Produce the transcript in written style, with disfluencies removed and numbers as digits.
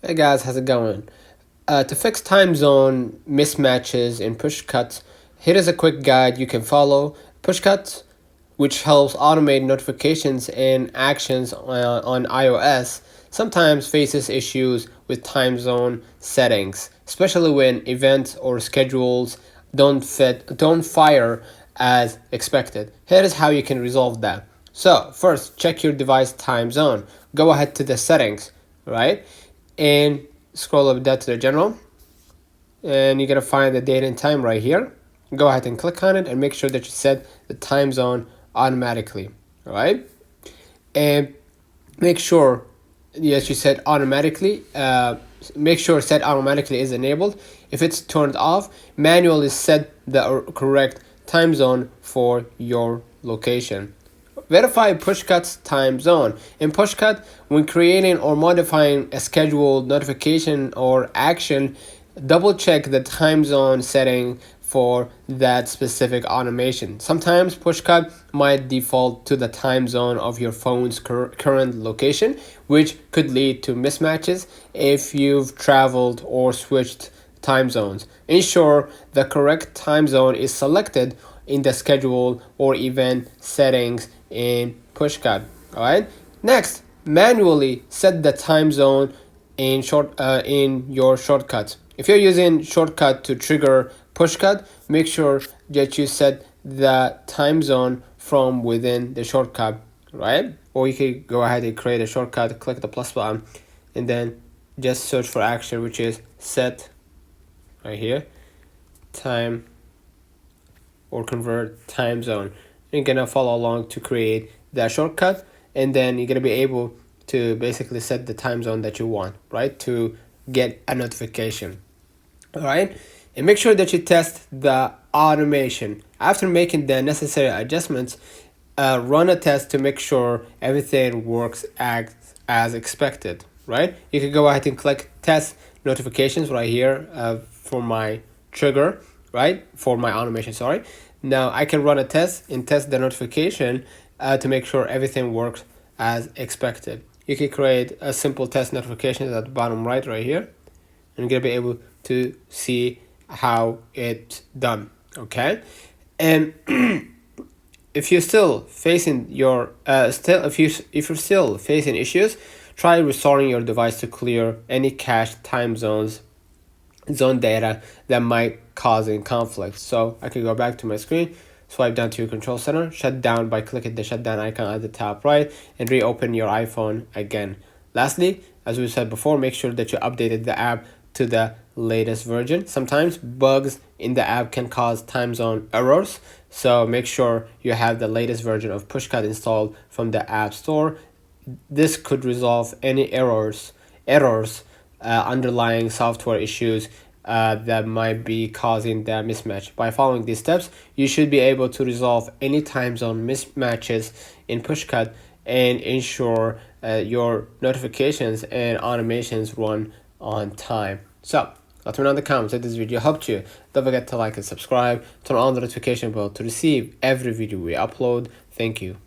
Hey guys, how's it going? To fix time zone mismatches in Pushcut, here is a quick guide you can follow. Pushcut, which helps automate notifications and actions on iOS, sometimes faces issues with time zone settings, especially when events or schedules don't fire as expected. Here is how you can resolve that. So, first, check your device time zone. Go ahead to the settings, right? And scroll up that to the general, and you're gonna find the date and time right here. Go ahead and click on it and make sure that you set the time zone automatically. All right, and make sure, yes, you set automatically. Make sure set automatically is enabled. If it's turned off, manually set the correct time zone for your location. Verify Pushcut's time zone. In Pushcut, when creating or modifying a scheduled notification or action, double check the time zone setting for that specific automation. Sometimes Pushcut might default to the time zone of your phone's current location, which could lead to mismatches if you've traveled or switched time zones. Ensure the correct time zone is selected in the schedule or event settings in Pushcut. All right. Next, manually set the time zone in your shortcuts. If you're using shortcut to trigger Pushcut, make sure that you set the time zone from within the shortcut, right? Or you could go ahead and create a shortcut, click the plus button, and then just search for action, which is set right here, time or convert time zone. You're gonna follow along to create that shortcut, and then you're gonna be able to basically set the time zone that you want, right, to get a notification. All right, and make sure that you test the automation. After making the necessary adjustments, run a test to make sure everything works as expected, right? You can go ahead and click test notifications right here for my trigger, right, for my automation, sorry. Now I can run a test and test the notification to make sure everything works as expected. You can create a simple test notification at the bottom right here, and you're gonna be able to see how it's done. Okay, and if you're still facing if you're still facing issues, try restoring your device to clear any cached time zone data that might causing conflict. So I can go back to my screen, swipe down to your control center, shut down by clicking the shutdown icon at the top right, and reopen your iPhone again. Lastly, as we said before, make sure that you updated the app to the latest version. Sometimes bugs in the app can cause time zone errors, so make sure you have the latest version of Pushcut installed from the App Store. This could resolve any errors, underlying software issues that might be causing the mismatch. By following these steps, you should be able to resolve any time zone mismatches in Pushcut and ensure your notifications and automations run on time. So let me know in the comments if this video helped you. Don't forget to like and subscribe. Turn on the notification bell to receive every video we upload. Thank you.